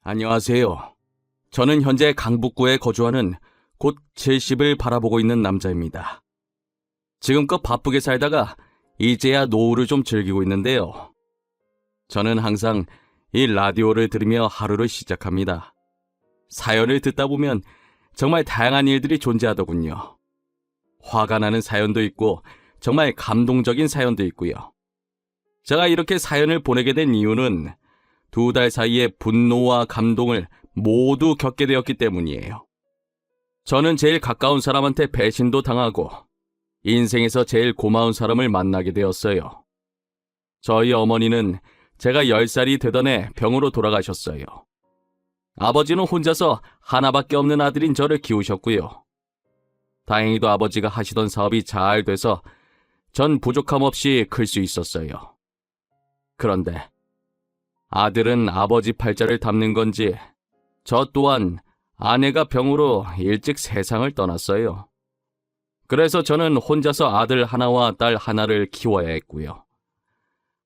안녕하세요. 저는 현재 강북구에 거주하는 곧 70을 바라보고 있는 남자입니다. 지금껏 바쁘게 살다가 이제야 노후를 좀 즐기고 있는데요. 저는 항상 이 라디오를 들으며 하루를 시작합니다. 사연을 듣다 보면 정말 다양한 일들이 존재하더군요. 화가 나는 사연도 있고 정말 감동적인 사연도 있고요. 제가 이렇게 사연을 보내게 된 이유는 2달 사이에 분노와 감동을 모두 겪게 되었기 때문이에요. 저는 제일 가까운 사람한테 배신도 당하고 인생에서 제일 고마운 사람을 만나게 되었어요. 저희 어머니는 제가 10살이 되던 해 병으로 돌아가셨어요. 아버지는 혼자서 하나밖에 없는 아들인 저를 키우셨고요. 다행히도 아버지가 하시던 사업이 잘 돼서 전 부족함 없이 클 수 있었어요. 그런데 아들은 아버지 팔자를 담는 건지 저 또한 아내가 병으로 일찍 세상을 떠났어요. 그래서 저는 혼자서 아들 하나와 딸 하나를 키워야 했고요.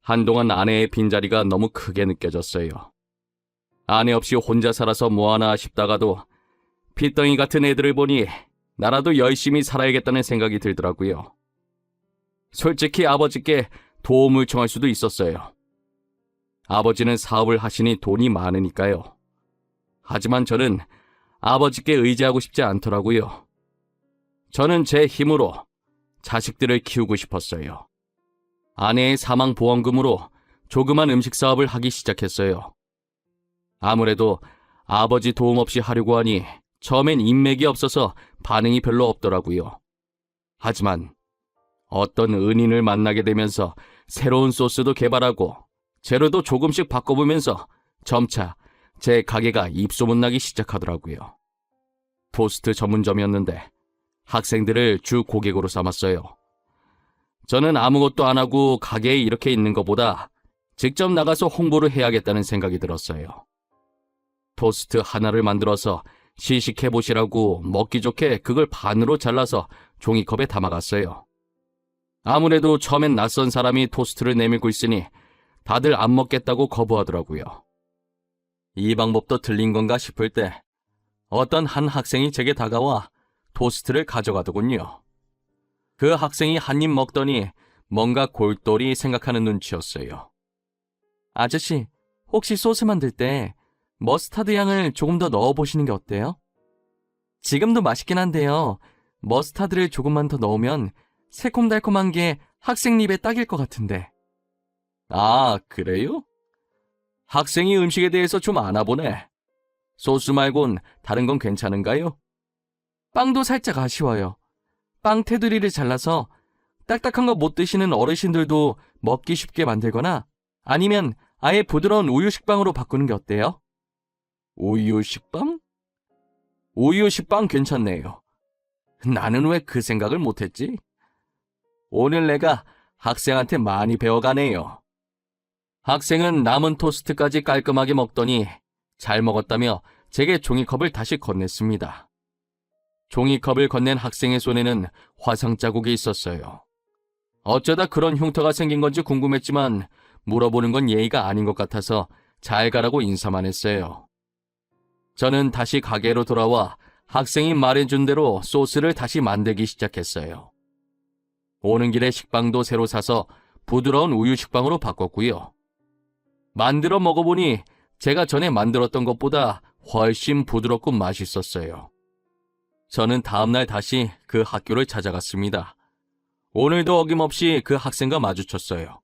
한동안 아내의 빈자리가 너무 크게 느껴졌어요. 아내 없이 혼자 살아서 뭐하나 싶다가도 핏덩이 같은 애들을 보니 나라도 열심히 살아야겠다는 생각이 들더라고요. 솔직히 아버지께 도움을 청할 수도 있었어요. 아버지는 사업을 하시니 돈이 많으니까요. 하지만 저는 아버지께 의지하고 싶지 않더라고요. 저는 제 힘으로 자식들을 키우고 싶었어요. 아내의 사망보험금으로 조그만 음식 사업을 하기 시작했어요. 아무래도 아버지 도움 없이 하려고 하니 처음엔 인맥이 없어서 반응이 별로 없더라고요. 하지만 어떤 은인을 만나게 되면서 새로운 소스도 개발하고 재료도 조금씩 바꿔보면서 점차 제 가게가 입소문나기 시작하더라고요. 토스트 전문점이었는데 학생들을 주 고객으로 삼았어요. 저는 아무것도 안 하고 가게에 이렇게 있는 것보다 직접 나가서 홍보를 해야겠다는 생각이 들었어요. 토스트 하나를 만들어서 시식해보시라고 먹기 좋게 그걸 반으로 잘라서 종이컵에 담아갔어요. 아무래도 처음엔 낯선 사람이 토스트를 내밀고 있으니 다들 안 먹겠다고 거부하더라고요. 이 방법도 틀린 건가 싶을 때 어떤 한 학생이 제게 다가와 토스트를 가져가더군요. 그 학생이 한 입 먹더니 뭔가 골똘히 생각하는 눈치였어요. 아저씨, 혹시 소스 만들 때 머스타드 향을 조금 더 넣어보시는 게 어때요? 지금도 맛있긴 한데요. 머스타드를 조금만 더 넣으면 새콤달콤한 게 학생 입에 딱일 것 같은데. 아, 그래요? 학생이 음식에 대해서 좀 아나 보네. 소스 말곤 다른 건 괜찮은가요? 빵도 살짝 아쉬워요. 빵 테두리를 잘라서 딱딱한 거 못 드시는 어르신들도 먹기 쉽게 만들거나 아니면 아예 부드러운 우유 식빵으로 바꾸는 게 어때요? 우유 식빵? 우유 식빵 괜찮네요. 나는 왜 그 생각을 못했지? 오늘 내가 학생한테 많이 배워가네요. 학생은 남은 토스트까지 깔끔하게 먹더니 잘 먹었다며 제게 종이컵을 다시 건넸습니다. 종이컵을 건넨 학생의 손에는 화상 자국이 있었어요. 어쩌다 그런 흉터가 생긴 건지 궁금했지만 물어보는 건 예의가 아닌 것 같아서 잘 가라고 인사만 했어요. 저는 다시 가게로 돌아와 학생이 말해준 대로 소스를 다시 만들기 시작했어요. 오는 길에 식빵도 새로 사서 부드러운 우유 식빵으로 바꿨고요. 만들어 먹어보니 제가 전에 만들었던 것보다 훨씬 부드럽고 맛있었어요. 저는 다음날 다시 그 학교를 찾아갔습니다. 오늘도 어김없이 그 학생과 마주쳤어요.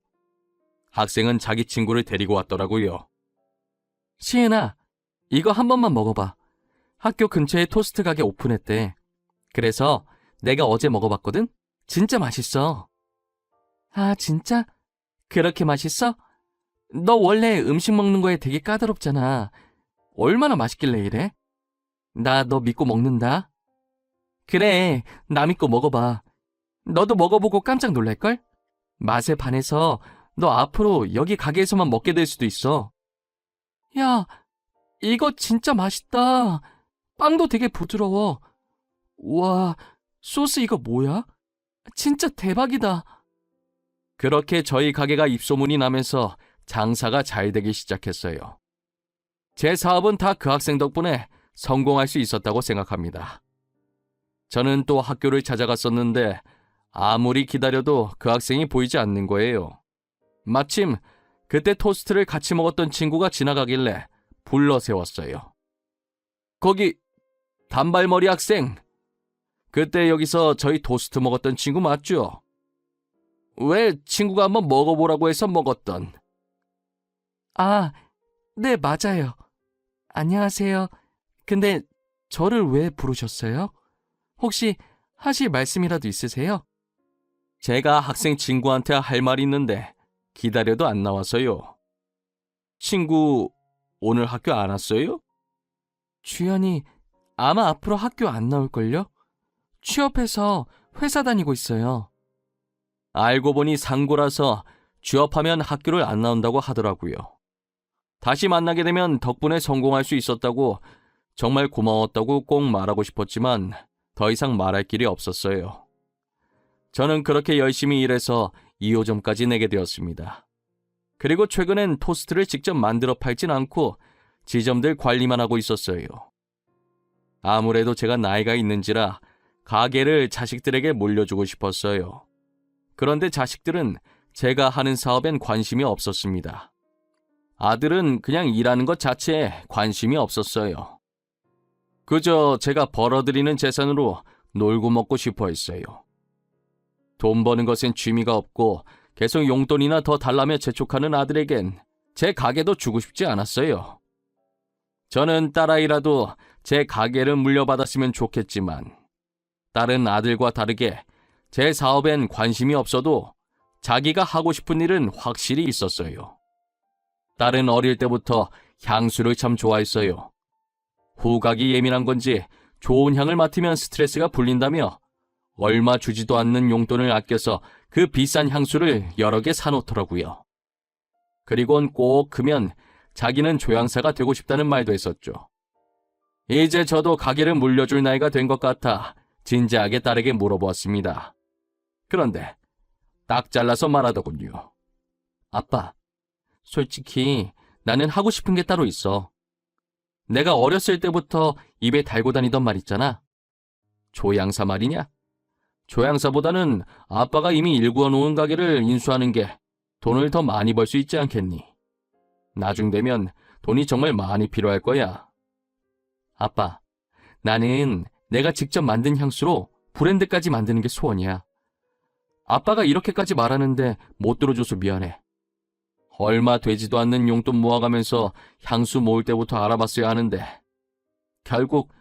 학생은 자기 친구를 데리고 왔더라고요. 시은아, 이거 한 번만 먹어봐. 학교 근처에 토스트 가게 오픈했대. 그래서 내가 어제 먹어봤거든? 진짜 맛있어. 아, 진짜? 그렇게 맛있어? 너 원래 음식 먹는 거에 되게 까다롭잖아. 얼마나 맛있길래 이래? 나 너 믿고 먹는다. 그래, 나 믿고 먹어봐. 너도 먹어보고 깜짝 놀랄걸? 맛에 반해서 너 앞으로 여기 가게에서만 먹게 될 수도 있어. 야, 이거 진짜 맛있다. 빵도 되게 부드러워. 우와, 소스 이거 뭐야? 진짜 대박이다. 그렇게 저희 가게가 입소문이 나면서 장사가 잘 되기 시작했어요. 제 사업은 다 그 학생 덕분에 성공할 수 있었다고 생각합니다. 저는 또 학교를 찾아갔었는데 아무리 기다려도 그 학생이 보이지 않는 거예요. 마침 그때 토스트를 같이 먹었던 친구가 지나가길래 불러 세웠어요. 거기 단발머리 학생, 그때 여기서 저희 토스트 먹었던 친구 맞죠? 왜 친구가 한번 먹어보라고 해서 먹었던. 아, 네, 맞아요. 안녕하세요. 근데 저를 왜 부르셨어요? 혹시 하실 말씀이라도 있으세요? 제가 학생 친구한테 할 말이 있는데 기다려도 안 나와서요. 친구 오늘 학교 안 왔어요? 주연이 아마 앞으로 학교 안 나올걸요? 취업해서 회사 다니고 있어요. 알고 보니 상고라서 취업하면 학교를 안 나온다고 하더라고요. 다시 만나게 되면 덕분에 성공할 수 있었다고 정말 고마웠다고 꼭 말하고 싶었지만 더 이상 말할 길이 없었어요. 저는 그렇게 열심히 일해서 2호점까지 내게 되었습니다. 그리고 최근엔 토스트를 직접 만들어 팔진 않고 지점들 관리만 하고 있었어요. 아무래도 제가 나이가 있는지라 가게를 자식들에게 물려주고 싶었어요. 그런데 자식들은 제가 하는 사업엔 관심이 없었습니다. 아들은 그냥 일하는 것 자체에 관심이 없었어요. 그저 제가 벌어들이는 재산으로 놀고 먹고 싶어 했어요. 돈 버는 것엔 취미가 없고 계속 용돈이나 더 달라며 재촉하는 아들에겐 제 가게도 주고 싶지 않았어요. 저는 딸아이라도 제 가게를 물려받았으면 좋겠지만 딸은 아들과 다르게 제 사업엔 관심이 없어도 자기가 하고 싶은 일은 확실히 있었어요. 딸은 어릴 때부터 향수를 참 좋아했어요. 후각이 예민한 건지 좋은 향을 맡으면 스트레스가 풀린다며 얼마 주지도 않는 용돈을 아껴서 그 비싼 향수를 여러 개 사놓더라고요. 그리곤 꼭 크면 자기는 조향사가 되고 싶다는 말도 했었죠. 이제 저도 가게를 물려줄 나이가 된 것 같아 진지하게 딸에게 물어보았습니다. 그런데 딱 잘라서 말하더군요. 아빠, 솔직히 나는 하고 싶은 게 따로 있어. 내가 어렸을 때부터 입에 달고 다니던 말 있잖아. 조향사 말이냐? 조향사보다는 아빠가 이미 일구어 놓은 가게를 인수하는 게 돈을 더 많이 벌 수 있지 않겠니? 나중 되면 돈이 정말 많이 필요할 거야. 아빠, 나는 내가 직접 만든 향수로 브랜드까지 만드는 게 소원이야. 아빠가 이렇게까지 말하는데 못 들어줘서 미안해. 얼마 되지도 않는 용돈 모아가면서 향수 모을 때부터 알아봤어야 하는데 결국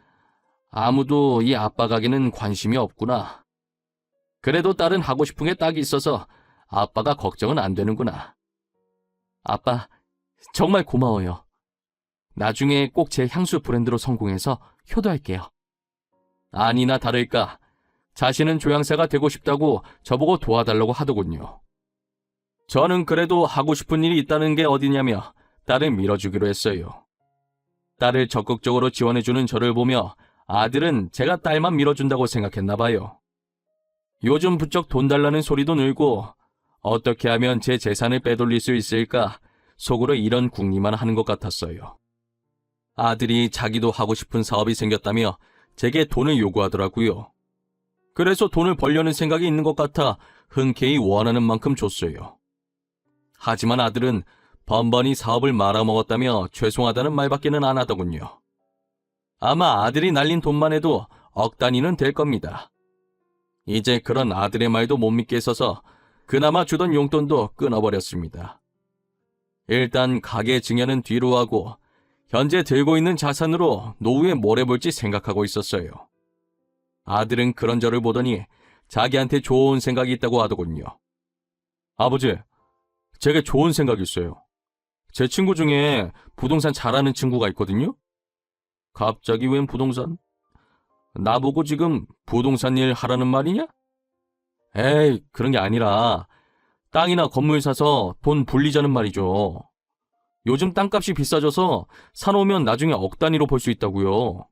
아무도 이 아빠 가게는 관심이 없구나. 그래도 딸은 하고 싶은 게 딱 있어서 아빠가 걱정은 안 되는구나. 아빠, 정말 고마워요. 나중에 꼭 제 향수 브랜드로 성공해서 효도할게요. 아니나 다를까 자신은 조향사가 되고 싶다고 저보고 도와달라고 하더군요. 저는 그래도 하고 싶은 일이 있다는 게 어디냐며 딸을 밀어주기로 했어요. 딸을 적극적으로 지원해주는 저를 보며 아들은 제가 딸만 밀어준다고 생각했나 봐요. 요즘 부쩍 돈 달라는 소리도 늘고 어떻게 하면 제 재산을 빼돌릴 수 있을까 속으로 이런 궁리만 하는 것 같았어요. 아들이 자기도 하고 싶은 사업이 생겼다며 제게 돈을 요구하더라고요. 그래서 돈을 벌려는 생각이 있는 것 같아 흔쾌히 원하는 만큼 줬어요. 하지만 아들은 번번이 사업을 말아먹었다며 죄송하다는 말밖에는 안 하더군요. 아마 아들이 날린 돈만 해도 억 단위는 될 겁니다. 이제 그런 아들의 말도 못 믿겠어서 그나마 주던 용돈도 끊어버렸습니다. 일단 가게 증여는 뒤로 하고 현재 들고 있는 자산으로 노후에 뭘 해볼지 생각하고 있었어요. 아들은 그런 저를 보더니 자기한테 좋은 생각이 있다고 하더군요. 아버지, 제게 좋은 생각이 있어요. 제 친구 중에 부동산 잘하는 친구가 있거든요. 갑자기 웬 부동산? 나보고 지금 부동산 일 하라는 말이냐? 에이, 그런 게 아니라 땅이나 건물 사서 돈 불리자는 말이죠. 요즘 땅값이 비싸져서 사놓으면 나중에 억 단위로 벌 수 있다고요.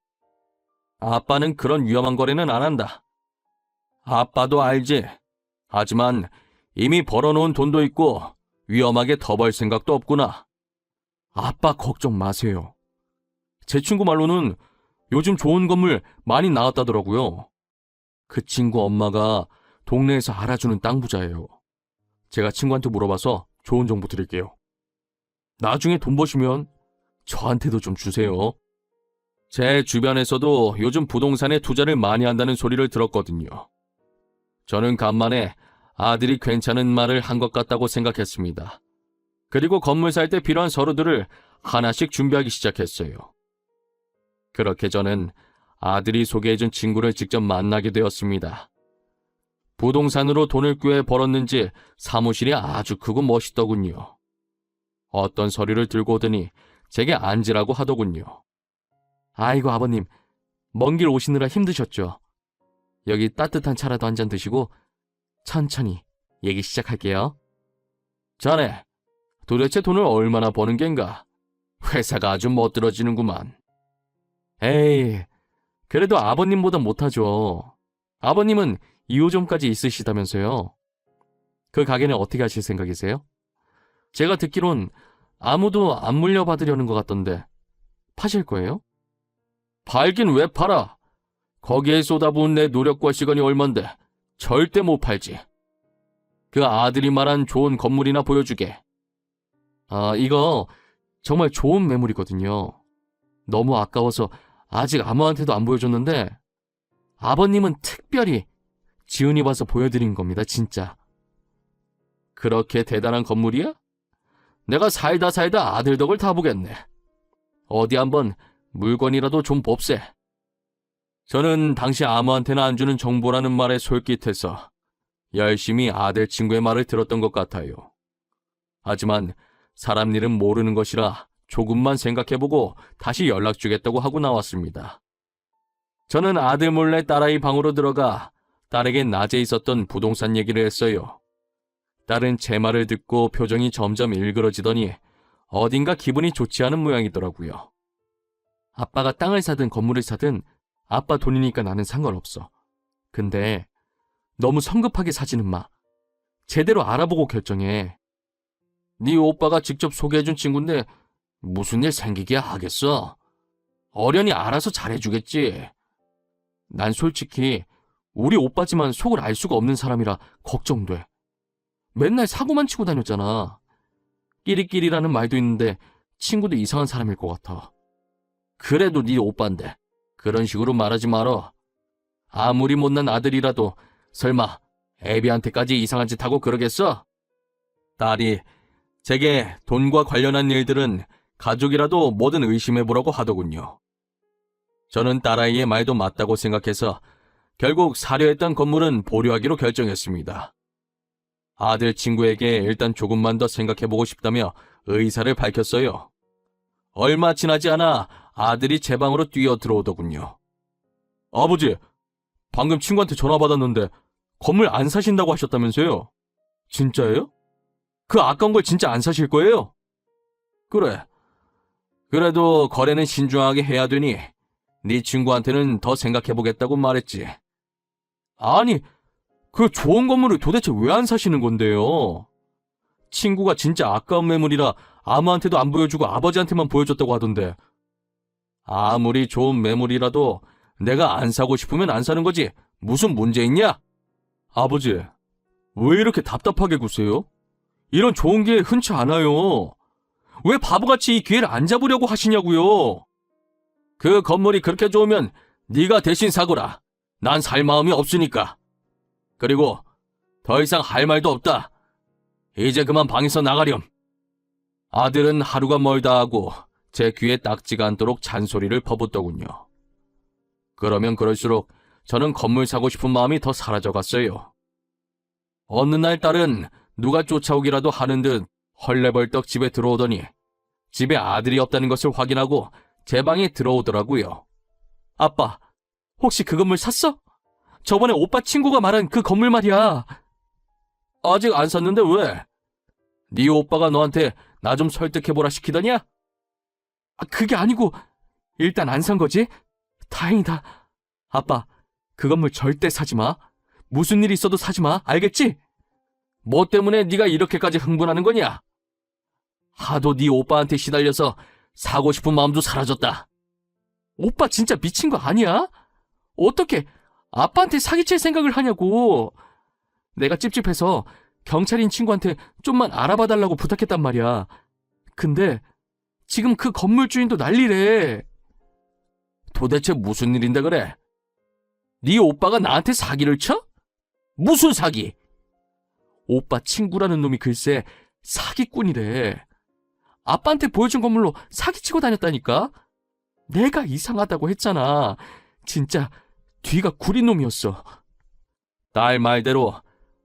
아빠는 그런 위험한 거래는 안 한다. 아빠도 알지. 하지만 이미 벌어놓은 돈도 있고 위험하게 더 벌 생각도 없구나. 아빠 걱정 마세요. 제 친구 말로는 요즘 좋은 건물 많이 나왔다더라고요. 그 친구 엄마가 동네에서 알아주는 땅 부자예요. 제가 친구한테 물어봐서 좋은 정보 드릴게요. 나중에 돈 버시면 저한테도 좀 주세요. 제 주변에서도 요즘 부동산에 투자를 많이 한다는 소리를 들었거든요. 저는 간만에 아들이 괜찮은 말을 한 것 같다고 생각했습니다. 그리고 건물 살 때 필요한 서류들을 하나씩 준비하기 시작했어요. 그렇게 저는 아들이 소개해준 친구를 직접 만나게 되었습니다. 부동산으로 돈을 꽤 벌었는지 사무실이 아주 크고 멋있더군요. 어떤 서류를 들고 오더니 제게 앉으라고 하더군요. 아이고 아버님, 먼 길 오시느라 힘드셨죠? 여기 따뜻한 차라도 한 잔 드시고 천천히 얘기 시작할게요. 자네, 도대체 돈을 얼마나 버는 겐가? 회사가 아주 멋들어지는구만. 에이, 그래도 아버님보다 못하죠. 아버님은 2호점까지 있으시다면서요. 그 가게는 어떻게 하실 생각이세요? 제가 듣기론 아무도 안 물려받으려는 것 같던데 파실 거예요? 팔긴 왜 팔아? 거기에 쏟아부은 내 노력과 시간이 얼만데 절대 못 팔지. 그 아들이 말한 좋은 건물이나 보여주게. 이거 정말 좋은 매물이거든요. 너무 아까워서 아직 아무한테도 안 보여줬는데 아버님은 특별히 지은이 봐서 보여드린 겁니다, 진짜. 그렇게 대단한 건물이야? 내가 살다 아들 덕을 다 보겠네. 어디 한번 물건이라도 좀 봅세. 저는 당시 아무한테나 안 주는 정보라는 말에 솔깃해서 열심히 아들 친구의 말을 들었던 것 같아요. 하지만 사람 일은 모르는 것이라 조금만 생각해보고 다시 연락 주겠다고 하고 나왔습니다. 저는 아들 몰래 딸아이 방으로 들어가 딸에게 낮에 있었던 부동산 얘기를 했어요. 딸은 제 말을 듣고 표정이 점점 일그러지더니 어딘가 기분이 좋지 않은 모양이더라고요. 아빠가 땅을 사든 건물을 사든 아빠 돈이니까 나는 상관없어. 근데 너무 성급하게 사지는 마. 제대로 알아보고 결정해. 네 오빠가 직접 소개해준 친구인데 무슨 일 생기게 하겠어? 어련히 알아서 잘해주겠지. 난 솔직히 우리 오빠지만 속을 알 수가 없는 사람이라 걱정돼. 맨날 사고만 치고 다녔잖아. 끼리끼리라는 말도 있는데 친구도 이상한 사람일 것 같아. 그래도 네 오빠인데 그런 식으로 말하지 말어. 아무리 못난 아들이라도 설마 애비한테까지 이상한 짓 하고 그러겠어? 딸이 제게 돈과 관련한 일들은 가족이라도 뭐든 의심해보라고 하더군요. 저는 딸아이의 말도 맞다고 생각해서 결국 사려 했던 건물은 보류하기로 결정했습니다. 아들 친구에게 일단 조금만 더 생각해보고 싶다며 의사를 밝혔어요. 얼마 지나지 않아 아들이 제 방으로 뛰어 들어오더군요. 아버지, 방금 친구한테 전화 받았는데 건물 안 사신다고 하셨다면서요? 진짜예요? 그 아까운 걸 진짜 안 사실 거예요? 그래. 그래도 거래는 신중하게 해야 되니 네 친구한테는 더 생각해보겠다고 말했지. 아니, 그 좋은 건물을 도대체 왜 안 사시는 건데요? 친구가 진짜 아까운 매물이라 아무한테도 안 보여주고 아버지한테만 보여줬다고 하던데. 아무리 좋은 매물이라도 내가 안 사고 싶으면 안 사는 거지 무슨 문제 있냐? 아버지, 왜 이렇게 답답하게 구세요? 이런 좋은 기회 흔치 않아요. 왜 바보같이 이 기회를 안 잡으려고 하시냐고요? 그 건물이 그렇게 좋으면 네가 대신 사거라. 난 살 마음이 없으니까. 그리고 더 이상 할 말도 없다. 이제 그만 방에서 나가렴. 아들은 하루가 멀다 하고 제 귀에 딱지가 않도록 잔소리를 퍼붓더군요. 그러면 그럴수록 저는 건물 사고 싶은 마음이 더 사라져갔어요. 어느 날 딸은 누가 쫓아오기라도 하는 듯 헐레벌떡 집에 들어오더니 집에 아들이 없다는 것을 확인하고 제 방에 들어오더라고요. 아빠, 혹시 그 건물 샀어? 저번에 오빠 친구가 말한 그 건물 말이야. 아직 안 샀는데 왜? 네 오빠가 너한테 나 좀 설득해보라 시키더냐? 그게 아니고 일단 안 산 거지? 다행이다. 아빠, 그 건물 절대 사지 마. 무슨 일 있어도 사지 마. 알겠지? 뭐 때문에 네가 이렇게까지 흥분하는 거냐? 하도 네 오빠한테 시달려서 사고 싶은 마음도 사라졌다. 오빠 진짜 미친 거 아니야? 어떻게 아빠한테 사기칠 생각을 하냐고. 내가 찝찝해서 경찰인 친구한테 좀만 알아봐달라고 부탁했단 말이야. 근데 지금 그 건물 주인도 난리래. 도대체 무슨 일인데 그래? 네 오빠가 나한테 사기를 쳐? 무슨 사기? 오빠 친구라는 놈이 글쎄 사기꾼이래. 아빠한테 보여준 건물로 사기치고 다녔다니까? 내가 이상하다고 했잖아. 진짜 뒤가 구린 놈이었어. 딸 말대로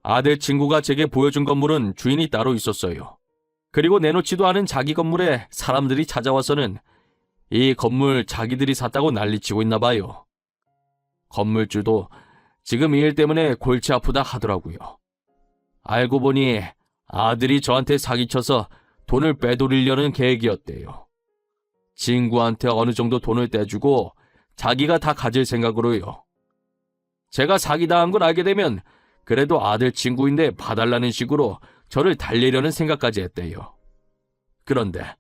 아들 친구가 제게 보여준 건물은 주인이 따로 있었어요. 그리고 내놓지도 않은 자기 건물에 사람들이 찾아와서는 이 건물 자기들이 샀다고 난리치고 있나 봐요. 건물주도 지금 이 일 때문에 골치 아프다 하더라고요. 알고 보니 아들이 저한테 사기쳐서 돈을 빼돌리려는 계획이었대요. 친구한테 어느 정도 돈을 떼주고 자기가 다 가질 생각으로요. 제가 사기당한 걸 알게 되면 그래도 아들 친구인데 봐달라는 식으로 저를 달래려는 생각까지 했대요. 그런데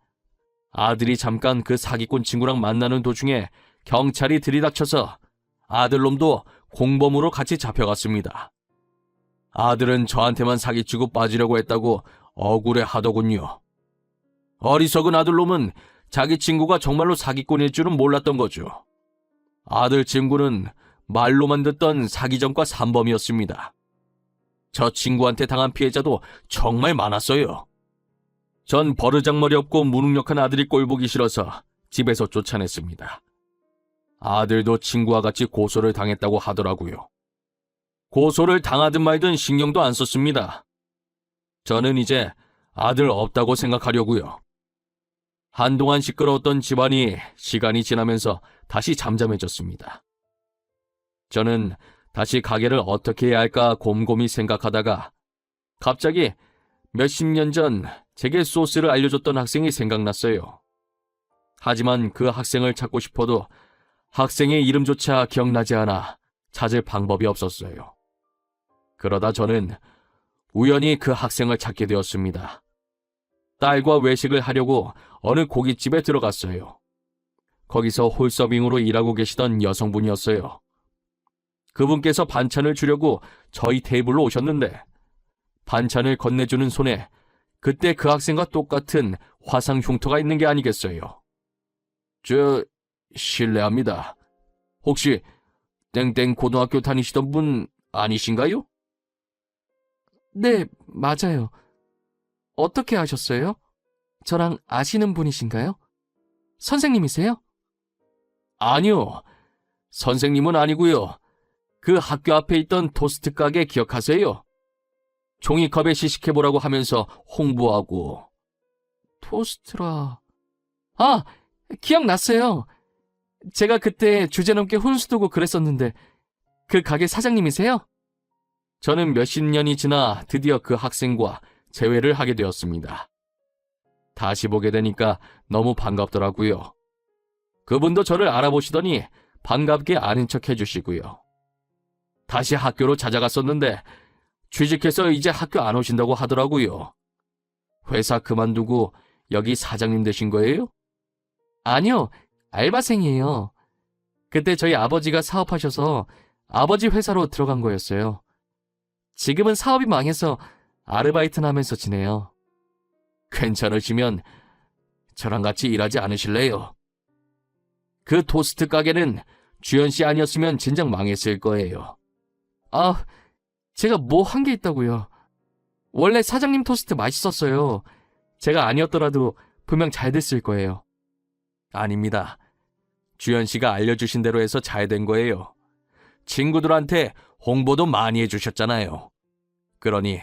아들이 잠깐 그 사기꾼 친구랑 만나는 도중에 경찰이 들이닥쳐서 아들놈도 공범으로 같이 잡혀갔습니다. 아들은 저한테만 사기치고 빠지려고 했다고 억울해 하더군요. 어리석은 아들놈은 자기 친구가 정말로 사기꾼일 줄은 몰랐던 거죠. 아들 친구는 말로만 듣던 사기전과 산범이었습니다. 저 친구한테 당한 피해자도 정말 많았어요. 전 버르장머리 없고 무능력한 아들이 꼴보기 싫어서 집에서 쫓아냈습니다. 아들도 친구와 같이 고소를 당했다고 하더라고요. 고소를 당하든 말든 신경도 안 썼습니다. 저는 이제 아들 없다고 생각하려고요. 한동안 시끄러웠던 집안이 시간이 지나면서 다시 잠잠해졌습니다. 저는 다시 가게를 어떻게 해야 할까 곰곰이 생각하다가 갑자기 몇십 년 전 제게 소스를 알려줬던 학생이 생각났어요. 하지만 그 학생을 찾고 싶어도 학생의 이름조차 기억나지 않아 찾을 방법이 없었어요. 그러다 저는 우연히 그 학생을 찾게 되었습니다. 딸과 외식을 하려고 어느 고깃집에 들어갔어요. 거기서 홀서빙으로 일하고 계시던 여성분이었어요. 그분께서 반찬을 주려고 저희 테이블로 오셨는데 반찬을 건네주는 손에 그때 그 학생과 똑같은 화상 흉터가 있는 게 아니겠어요. 실례합니다. 혹시 땡땡 고등학교 다니시던 분 아니신가요? 네, 맞아요. 어떻게 아셨어요? 저랑 아시는 분이신가요? 선생님이세요? 아니요. 선생님은 아니고요. 그 학교 앞에 있던 토스트 가게 기억하세요? 종이컵에 시식해보라고 하면서 홍보하고. 토스트라... 아, 기억났어요. 제가 그때 주제넘게 혼수 두고 그랬었는데 그 가게 사장님이세요? 저는 몇십 년이 지나 드디어 그 학생과 재회를 하게 되었습니다. 다시 보게 되니까 너무 반갑더라고요. 그분도 저를 알아보시더니 반갑게 아는 척 해주시고요. 다시 학교로 찾아갔었는데 취직해서 이제 학교 안 오신다고 하더라고요. 회사 그만두고 여기 사장님 되신 거예요? 아니요, 알바생이에요. 그때 저희 아버지가 사업하셔서 아버지 회사로 들어간 거였어요. 지금은 사업이 망해서 아르바이트나 하면서 지내요. 괜찮으시면 저랑 같이 일하지 않으실래요? 그 토스트 가게는 주연 씨 아니었으면 진작 망했을 거예요. 아, 제가 뭐 한 게 있다고요. 원래 사장님 토스트 맛있었어요. 제가 아니었더라도 분명 잘 됐을 거예요. 아닙니다. 주연 씨가 알려주신 대로 해서 잘 된 거예요. 친구들한테 홍보도 많이 해주셨잖아요. 그러니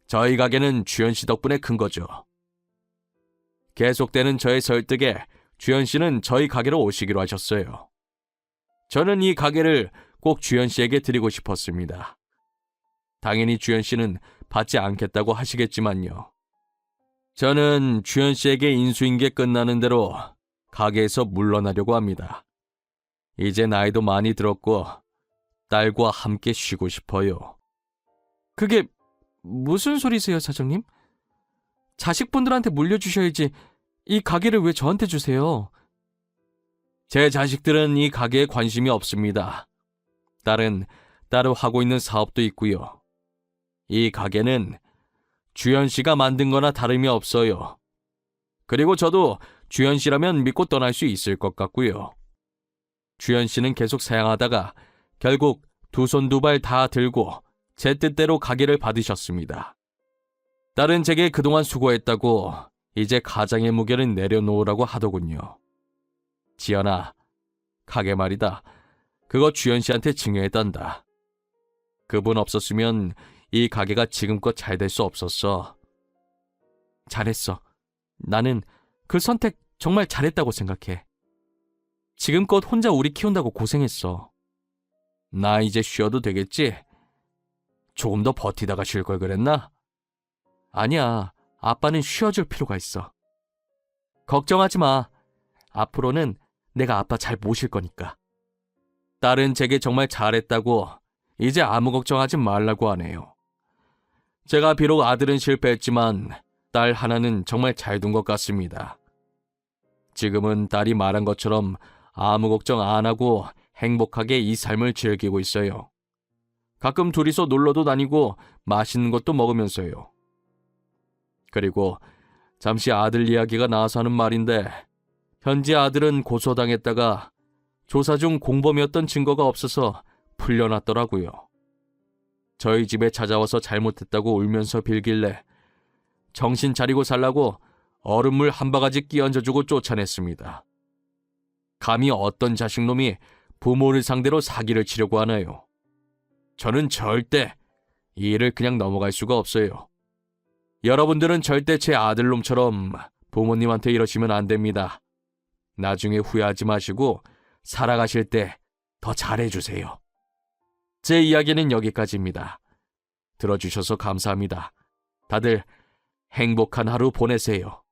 저희 가게는 주연 씨 덕분에 큰 거죠. 계속되는 저의 설득에 주연 씨는 저희 가게로 오시기로 하셨어요. 저는 이 가게를 꼭 주연 씨에게 드리고 싶었습니다. 당연히 주연 씨는 받지 않겠다고 하시겠지만요. 저는 주연 씨에게 인수인계 끝나는 대로 가게에서 물러나려고 합니다. 이제 나이도 많이 들었고 딸과 함께 쉬고 싶어요. 그게 무슨 소리세요, 사장님? 자식분들한테 물려주셔야지 이 가게를 왜 저한테 주세요? 제 자식들은 이 가게에 관심이 없습니다. 딸은 따로 하고 있는 사업도 있고요. 이 가게는 주현 씨가 만든 거나 다름이 없어요. 그리고 저도 주현 씨라면 믿고 떠날 수 있을 것 같고요. 주현 씨는 계속 사양하다가 결국 두 손 두 발 다 들고 제 뜻대로 가게를 받으셨습니다. 딸은 제게 그동안 수고했다고 이제 가장의 무게를 내려놓으라고 하더군요. 지연아, 가게 말이다. 그거 주현 씨한테 증여해단다. 그분 없었으면 이 가게가 지금껏 잘 될 수 없었어. 잘했어. 나는 그 선택 정말 잘했다고 생각해. 지금껏 혼자 우리 키운다고 고생했어. 나 이제 쉬어도 되겠지? 조금 더 버티다가 쉴 걸 그랬나? 아니야. 아빠는 쉬어줄 필요가 있어. 걱정하지 마. 앞으로는 내가 아빠 잘 모실 거니까. 딸은 제게 정말 잘했다고 이제 아무 걱정하지 말라고 하네요. 제가 비록 아들은 실패했지만 딸 하나는 정말 잘 둔 것 같습니다. 지금은 딸이 말한 것처럼 아무 걱정 안 하고 행복하게 이 삶을 즐기고 있어요. 가끔 둘이서 놀러도 다니고 맛있는 것도 먹으면서요. 그리고 잠시 아들 이야기가 나와서 하는 말인데, 현지 아들은 고소당했다가 조사 중 공범이었던 증거가 없어서 풀려났더라고요. 저희 집에 찾아와서 잘못했다고 울면서 빌길래 정신 차리고 살라고 얼음물 한 바가지 끼얹어주고 쫓아냈습니다. 감히 어떤 자식놈이 부모를 상대로 사기를 치려고 하나요? 저는 절대 이 일을 그냥 넘어갈 수가 없어요. 여러분들은 절대 제 아들놈처럼 부모님한테 이러시면 안 됩니다. 나중에 후회하지 마시고 살아가실 때 더 잘해주세요. 제 이야기는 여기까지입니다. 들어주셔서 감사합니다. 다들 행복한 하루 보내세요.